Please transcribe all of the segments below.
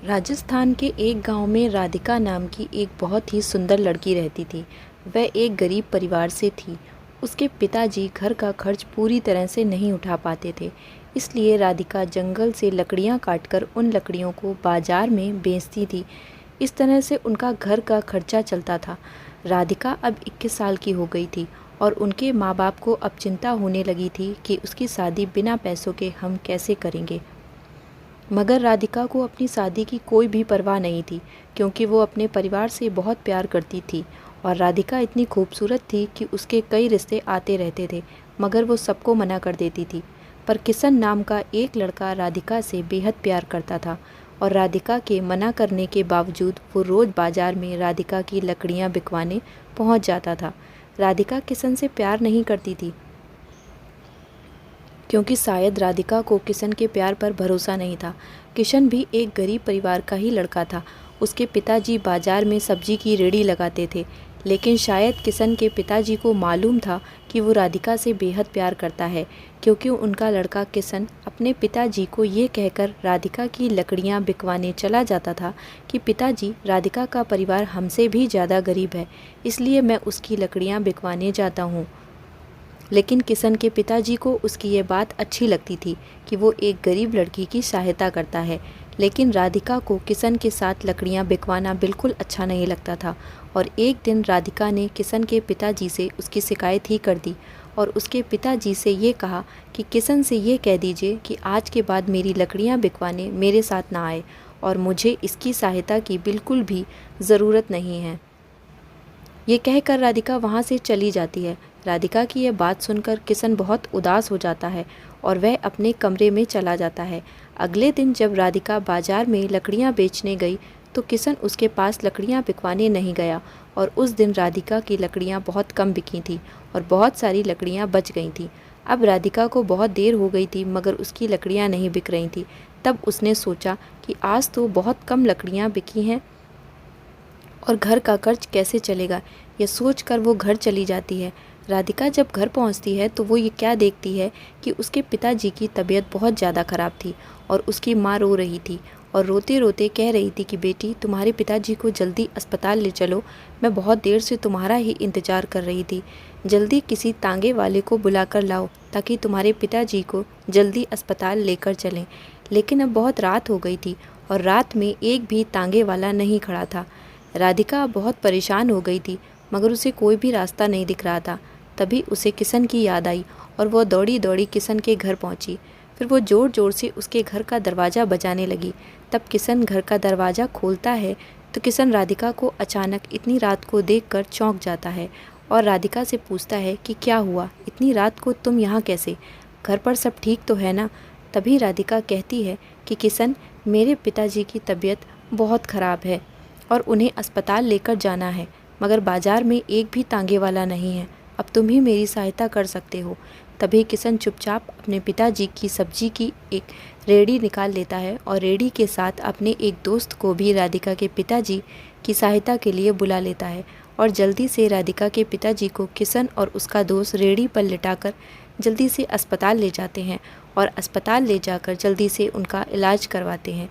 राजस्थान के एक गांव में राधिका नाम की एक बहुत ही सुंदर लड़की रहती थी। वह एक गरीब परिवार से थी। उसके पिताजी घर का खर्च पूरी तरह से नहीं उठा पाते थे। इसलिए राधिका जंगल से लकड़ियां काटकर उन लकड़ियों को बाजार में बेचती थी। इस तरह से उनका घर का खर्चा चलता था। राधिका अब 21 साल की हो गई थी और उनके माँ बाप को अब चिंता होने लगी थी कि उसकी शादी बिना पैसों के हम कैसे करेंगे। मगर राधिका को अपनी शादी की कोई भी परवाह नहीं थी, क्योंकि वो अपने परिवार से बहुत प्यार करती थी और राधिका इतनी खूबसूरत थी कि उसके कई रिश्ते आते रहते थे, मगर वो सबको मना कर देती थी। पर किशन नाम का एक लड़का राधिका से बेहद प्यार करता था और राधिका के मना करने के बावजूद वो रोज़ बाजार में राधिका की लकड़ियाँ बिकवाने पहुँच जाता था। राधिका किशन से प्यार नहीं करती थी, क्योंकि शायद राधिका को किशन के प्यार पर भरोसा नहीं था। किशन भी एक गरीब परिवार का ही लड़का था। उसके पिताजी बाजार में सब्जी की रेहड़ी लगाते थे, लेकिन शायद किशन के पिताजी को मालूम था कि वो राधिका से बेहद प्यार करता है, क्योंकि उनका लड़का किशन अपने पिताजी को ये कहकर राधिका की लकड़ियाँ बिकवाने चला जाता था कि पिताजी, राधिका का परिवार हमसे भी ज़्यादा गरीब है, इसलिए मैं उसकी लकड़ियाँ बिकवाने जाता हूँ। लेकिन किशन के पिताजी को उसकी ये बात अच्छी लगती थी कि वो एक गरीब लड़की की सहायता करता है, लेकिन राधिका को किशन के साथ लकड़ियाँ बिकवाना बिल्कुल अच्छा नहीं लगता था। और एक दिन राधिका ने किशन के पिताजी से उसकी शिकायत ही कर दी और उसके पिताजी से ये कहा कि किशन से ये कह दीजिए कि आज के बाद मेरी लकड़ियाँ बिकवाने मेरे साथ ना आए और मुझे इसकी सहायता की बिल्कुल भी ज़रूरत नहीं है। ये कहकर राधिका वहाँ से चली जाती है। राधिका की यह बात सुनकर किशन बहुत उदास हो जाता है और वह अपने कमरे में चला जाता है। अगले दिन जब राधिका बाजार में लकड़ियाँ बेचने गई तो किशन उसके पास लकड़ियाँ बिकवाने नहीं गया और उस दिन राधिका की लकड़ियाँ बहुत कम बिकी थी और बहुत सारी लकड़ियाँ बच गई थीं। अब राधिका को बहुत देर हो गई थी, मगर उसकी लकड़ियाँ नहीं बिक रही थी। तब उसने सोचा कि आज तो बहुत कम लकड़ियाँ बिकी हैं और घर का खर्च कैसे चलेगा। यह सोचकर वो घर चली जाती है। राधिका जब घर पहुंचती है तो वो ये क्या देखती है कि उसके पिताजी की तबीयत बहुत ज़्यादा ख़राब थी और उसकी माँ रो रही थी और रोते रोते कह रही थी कि बेटी, तुम्हारे पिताजी को जल्दी अस्पताल ले चलो, मैं बहुत देर से तुम्हारा ही इंतज़ार कर रही थी। जल्दी किसी तांगे वाले को बुला कर लाओ ताकि तुम्हारे पिताजी को जल्दी अस्पताल लेकर चलें। लेकिन अब बहुत रात हो गई थी और रात में एक भी तांगे वाला नहीं खड़ा था। राधिका बहुत परेशान हो गई थी, मगर उसे कोई भी रास्ता नहीं दिख रहा था। तभी उसे किशन की याद आई और वह दौड़ी दौड़ी किशन के घर पहुंची। फिर वो ज़ोर ज़ोर से उसके घर का दरवाज़ा बजाने लगी। तब किशन घर का दरवाज़ा खोलता है तो किशन राधिका को अचानक इतनी रात को देखकर चौंक जाता है और राधिका से पूछता है कि क्या हुआ, इतनी रात को तुम यहाँ कैसे, घर पर सब ठीक तो है ना। तभी राधिका कहती है कि किशन, मेरे पिताजी की तबीयत बहुत ख़राब है और उन्हें अस्पताल लेकर जाना है, मगर बाज़ार में एक भी तांगे वाला नहीं है। अब तुम ही मेरी सहायता कर सकते हो। तभी किशन चुपचाप अपने पिताजी की सब्जी की एक रेहड़ी निकाल लेता है और रेहड़ी के साथ अपने एक दोस्त को भी राधिका के पिताजी की सहायता के लिए बुला लेता है और जल्दी से राधिका के पिताजी को किशन और उसका दोस्त रेहड़ी पर लिटाकर जल्दी से अस्पताल ले जाते हैं और अस्पताल ले जाकर जल्दी से उनका इलाज करवाते हैं।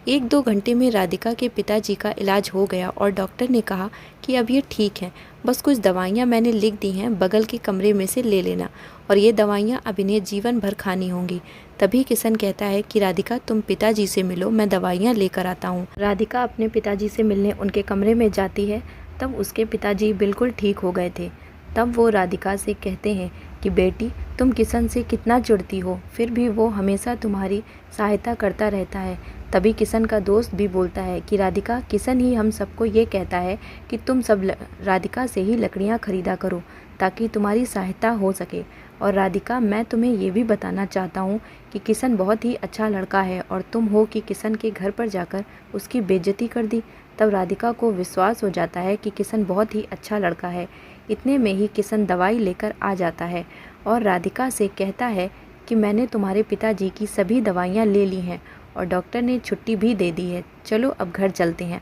1-2 घंटे में राधिका के पिताजी का इलाज हो गया और डॉक्टर ने कहा कि अब ये ठीक है, बस कुछ दवाइयाँ मैंने लिख दी हैं, बगल के कमरे में से ले लेना और ये दवाइयाँ अब इन्हें जीवन भर खानी होंगी। तभी किशन कहता है कि राधिका, तुम पिताजी से मिलो, मैं दवाइयाँ लेकर आता हूँ। राधिका अपने पिताजी से मिलने उनके कमरे में जाती है। तब उसके पिताजी बिल्कुल ठीक हो गए थे। तब वो राधिका से कहते हैं कि बेटी, तुम किशन से कितना चिढ़ती हो, फिर भी वो हमेशा तुम्हारी सहायता करता रहता है। तभी किशन का दोस्त भी बोलता है कि राधिका, किशन ही हम सबको ये कहता है कि तुम सब राधिका से ही लकड़ियाँ खरीदा करो ताकि तुम्हारी सहायता हो सके। और राधिका, मैं तुम्हें ये भी बताना चाहता हूँ कि किशन बहुत ही अच्छा लड़का है और तुम हो कि किशन के घर पर जाकर उसकी बेइज्जती कर दी। तब राधिका को विश्वास हो जाता है कि किशन बहुत ही अच्छा लड़का है। इतने में ही किशन दवाई लेकर आ जाता है और राधिका से कहता है कि मैंने तुम्हारे पिताजी की सभी दवाइयाँ ले ली हैं और डॉक्टर ने छुट्टी भी दे दी है, चलो अब घर चलते हैं।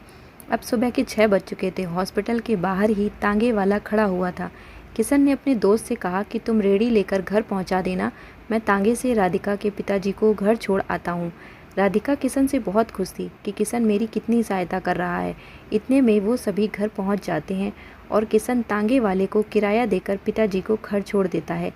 अब सुबह के 6 बज चुके थे। हॉस्पिटल के बाहर ही तांगे वाला खड़ा हुआ था। किशन ने अपने दोस्त से कहा कि तुम रेडी लेकर घर पहुंचा देना, मैं तांगे से राधिका के पिताजी को घर छोड़ आता हूं। राधिका किशन से बहुत खुश थी कि किशन मेरी कितनी सहायता कर रहा है। इतने में वो सभी घर पहुंच जाते हैं और किशन तांगे वाले को किराया देकर पिताजी को घर छोड़ देता है।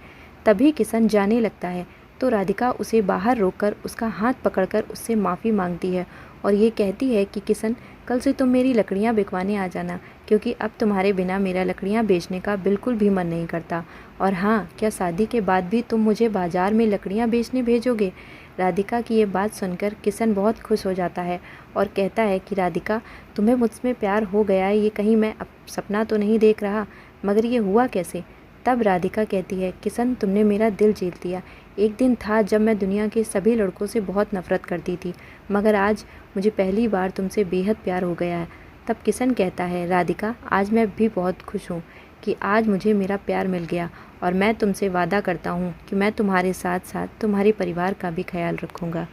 तभी किशन जाने लगता है तो राधिका उसे बाहर रोककर उसका हाथ पकड़कर उससे माफ़ी मांगती है और ये कहती है कि किशन, कल से तुम मेरी लकड़ियाँ बिकवाने आ जाना, क्योंकि अब तुम्हारे बिना मेरा लकड़ियाँ बेचने का बिल्कुल भी मन नहीं करता। और हाँ, क्या शादी के बाद भी तुम मुझे बाज़ार में लकड़ियाँ बेचने भेजोगे? राधिका की ये बात सुनकर किशन बहुत खुश हो जाता है और कहता है कि राधिका, तुम्हें मुझमें प्यार हो गया है, ये कहीं मैं सपना तो नहीं देख रहा, मगर ये हुआ कैसे? तब राधिका कहती है, किशन, तुमने मेरा दिल जीत लिया। एक दिन था जब मैं दुनिया के सभी लड़कों से बहुत नफ़रत करती थी, मगर आज मुझे पहली बार तुमसे बेहद प्यार हो गया है। तब किशन कहता है, राधिका, आज मैं भी बहुत खुश हूँ कि आज मुझे मेरा प्यार मिल गया और मैं तुमसे वादा करता हूँ कि मैं तुम्हारे साथ साथ तुम्हारे परिवार का भी ख्याल रखूँगा।